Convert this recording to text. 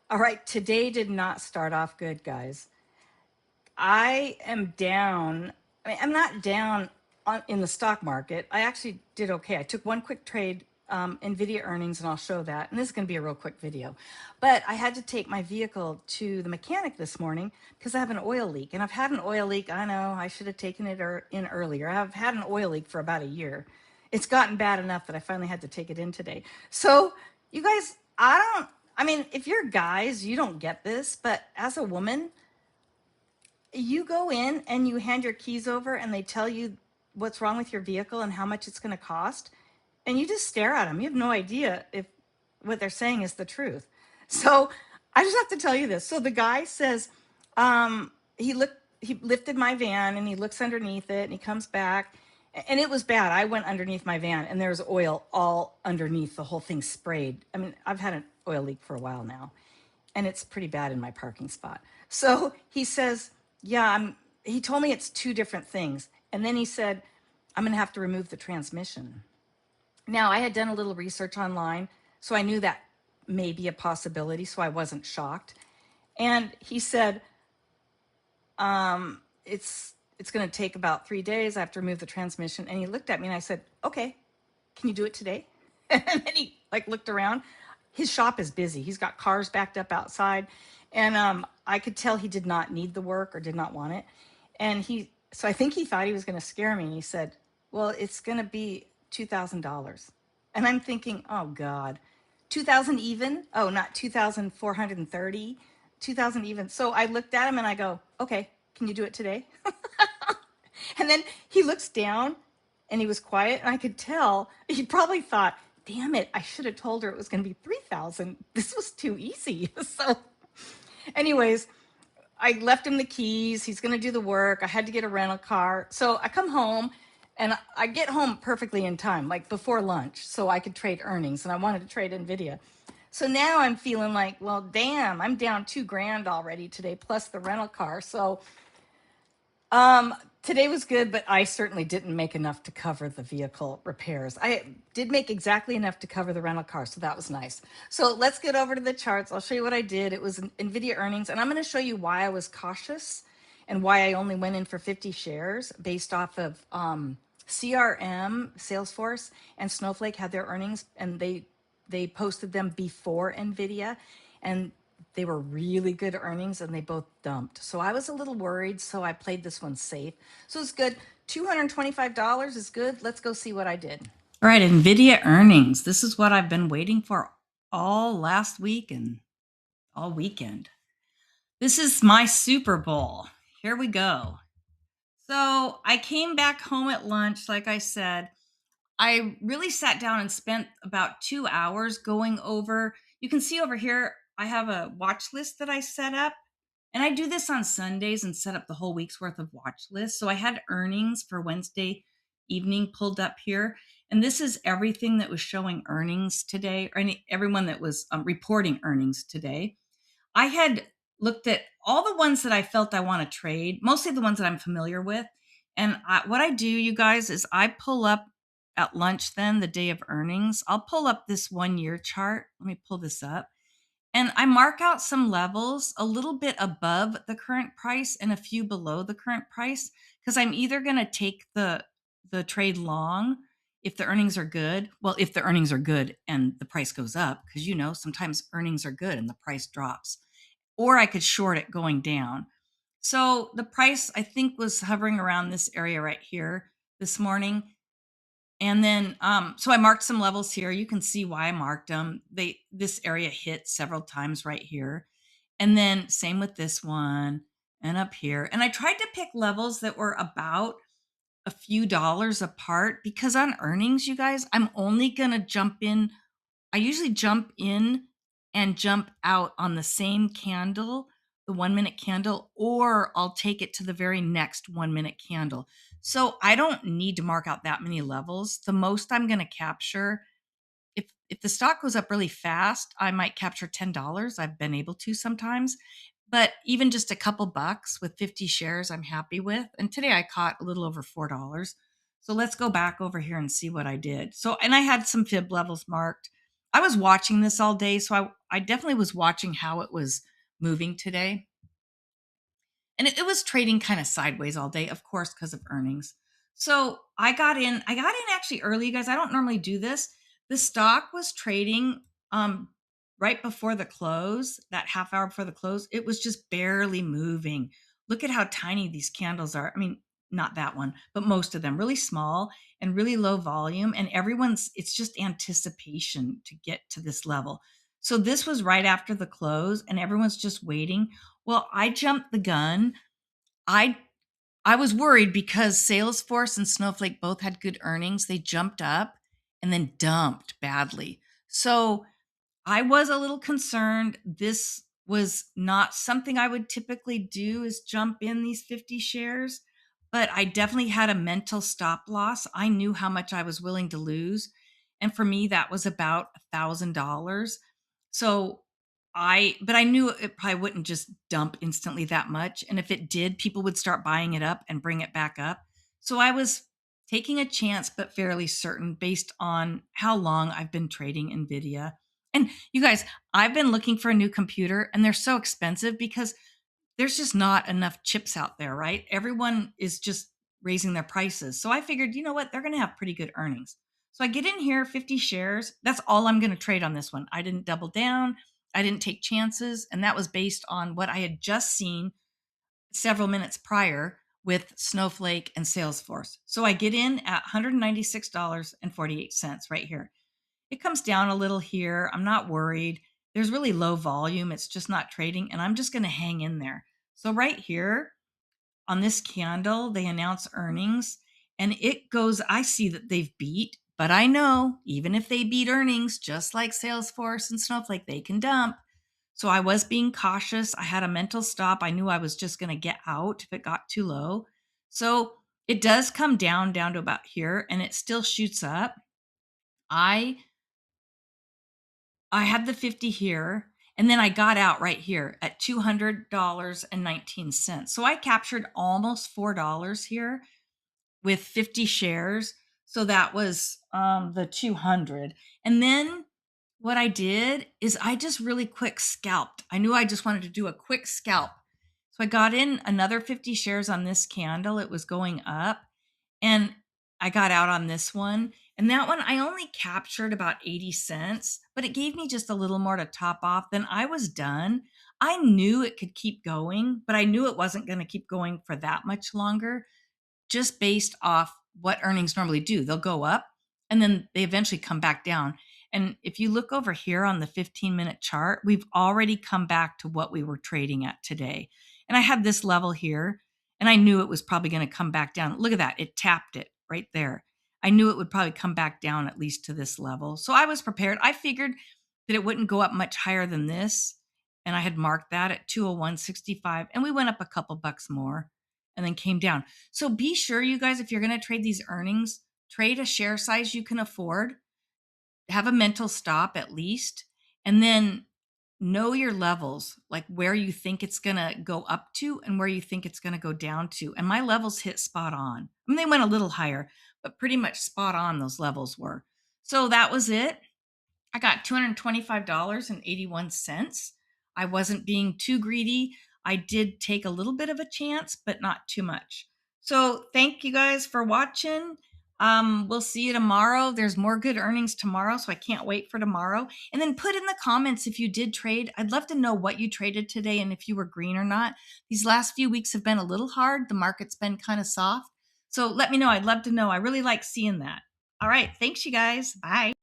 All right, today did not start off good, guys. I am down. I mean, I'm not down in the stock market. I actually did okay. I took one quick trade, NVDA earnings, and I'll show that. And this is going to be a real quick video. But I had to take my vehicle to the mechanic this morning because I have an oil leak. And I've had an oil leak. I know I should have taken it in earlier. I've had an oil leak for about a year. It's gotten bad enough that I finally had to take it in today. So, you guys, I mean, if you're guys, you don't get this. But as a woman, you go in and you hand your keys over and they tell you what's wrong with your vehicle and how much it's going to cost, and you just stare at them. You have no idea if what they're saying is the truth. So I just have to tell you this. So the guy says, he lifted my van and he looks underneath it and he comes back, and it was bad. I went underneath my van and there's oil all underneath, the whole thing sprayed. I mean, I've had an oil leak for a while now, and it's pretty bad in my parking spot. So he says, yeah, he told me it's two different things. And then he said, I'm going to have to remove the transmission. Now, I had done a little research online, so I knew that may be a possibility, so I wasn't shocked. And he said, it's going to take about 3 days. I have to remove the transmission. And he looked at me and I said, okay, can you do it today? And then he like looked around. His shop is busy. He's got cars backed up outside. And I could tell he did not need the work or did not want it. And so I think he thought he was going to scare me. And he said, well, it's going to be $2,000. And I'm thinking, oh God, 2,000 even? Oh, not 2,430, 2,000 even. So I looked at him and I go, okay, can you do it today? And then he looks down and he was quiet, and I could tell he probably thought, damn it, I should have told her it was going to be 3,000. This was too easy. So anyways, I left him the keys. He's going to do the work. I had to get a rental car. So I come home and I get home perfectly in time, like before lunch, so I could trade earnings, and I wanted to trade NVIDIA. So now I'm feeling like, well, damn, I'm down $2,000 already today, plus the rental car. So today was good, but I certainly didn't make enough to cover the vehicle repairs. I did make exactly enough to cover the rental car, so that was nice. So let's get over to the charts. I'll show you what I did. It was NVIDIA earnings, and I'm going to show you why I was cautious and why I only went in for 50 shares based off of CRM, Salesforce, and Snowflake had their earnings, and they posted them before NVIDIA, and they were really good earnings and they both dumped. So I was a little worried, so I played this one safe. So it's good. $225 is good. Let's go see what I did. All right, NVIDIA earnings. This is what I've been waiting for all last week and all weekend. This is my Super Bowl. Here we go. So I came back home at lunch, like I said. I really sat down and spent about 2 hours going over. You can see over here, I have a watch list that I set up. And I do this on Sundays and set up the whole week's worth of watch lists. So I had earnings for Wednesday evening pulled up here. And this is everything that was showing earnings today, or everyone that was reporting earnings today. I had looked at all the ones that I felt I want to trade, mostly the ones that I'm familiar with. And what I do, you guys, is I pull up at lunch then, the day of earnings, I'll pull up this 1 year chart. Let me pull this up. And I mark out some levels a little bit above the current price and a few below the current price, because I'm either going to take the trade long if the earnings are good. Well, if the earnings are good and the price goes up, because sometimes earnings are good and the price drops, or I could short it going down. So the price, I think, was hovering around this area right here this morning. And then, so I marked some levels here. You can see why I marked them. This area hit several times right here. And then same with this one and up here. And I tried to pick levels that were about a few dollars apart, because on earnings, you guys, I'm only going to jump in. I usually jump in and jump out on the same candle, the 1 minute candle, or I'll take it to the very next 1 minute candle. So I don't need to mark out that many levels. The most I'm going to capture, if the stock goes up really fast, I might capture $10. I've been able to sometimes, but even just a couple bucks with 50 shares, I'm happy with. And today I caught a little over $4. So let's go back over here and see what I did. So, and I had some fib levels marked. I was watching this all day, so I definitely was watching how it was moving today. And it was trading kind of sideways all day, of course, because of earnings. So I got in actually early, you guys. I don't normally do this. The stock was trading um right before the close, that half hour before the close. It was just barely moving. Look at how tiny these candles are. I mean, not that one, but most of them really small and really low volume. And it's just anticipation to get to this level. So this was right after the close, and everyone's just waiting. Well, I jumped the gun. I I was worried because Salesforce and Snowflake both had good earnings. They jumped up and then dumped badly. So I was a little concerned. This was not something I would typically do, is jump in these 50 shares, but I definitely had a mental stop loss. I knew how much I was willing to lose. And for me, that was about $1,000. So but I knew it probably wouldn't just dump instantly that much. And if it did, people would start buying it up and bring it back up. So I was taking a chance, but fairly certain based on how long I've been trading NVIDIA. And you guys, I've been looking for a new computer, and they're so expensive because there's just not enough chips out there, right? Everyone is just raising their prices. So I figured, you know what? They're going to have pretty good earnings. So I get in here, 50 shares. That's all I'm going to trade on this one. I didn't double down. I didn't take chances. And that was based on what I had just seen several minutes prior with Snowflake and Salesforce. So I get in at $196.48 right here. It comes down a little here. I'm not worried. There's really low volume. It's just not trading, and I'm just going to hang in there. So right here on this candle, they announce earnings, and I see that they've beat, but I know even if they beat earnings, just like Salesforce and Snowflake, they can dump. So I was being cautious. I had a mental stop. I knew I was just going to get out if it got too low. So it does come down to about here, and it still shoots up. I had the 50 here, and then I got out right here at $200.19. So I captured almost $4 here with 50 shares. So that was the 200. And then what I did is I just really quick scalped. I knew I just wanted to do a quick scalp. So I got in another 50 shares on this candle. It was going up, and I got out on this one. And that one, I only captured about 80 cents, but it gave me just a little more to top off. Then I was done. I knew it could keep going, but I knew it wasn't going to keep going for that much longer, just based off what earnings normally do. They'll go up and then they eventually come back down. And if you look over here on the 15-minute chart, we've already come back to what we were trading at today. And I had this level here, and I knew it was probably going to come back down. Look at that. It tapped it right there. I knew it would probably come back down at least to this level. So I was prepared. I figured that it wouldn't go up much higher than this. And I had marked that at 201.65, and we went up a couple bucks more and then came down. So be sure, you guys, if you're going to trade these earnings, trade a share size you can afford, have a mental stop at least, and then know your levels, like where you think it's going to go up to and where you think it's going to go down to. And my levels hit spot on. I mean, they went a little higher, but pretty much spot on those levels were. So that was it. I got $225.81. I wasn't being too greedy. I did take a little bit of a chance, but not too much. So thank you guys for watching. We'll see you tomorrow. There's more good earnings tomorrow, so I can't wait for tomorrow. And then put in the comments if you did trade. I'd love to know what you traded today and if you were green or not. These last few weeks have been a little hard. The market's been kind of soft. So let me know. I'd love to know. I really like seeing that. All right. Thanks, you guys. Bye.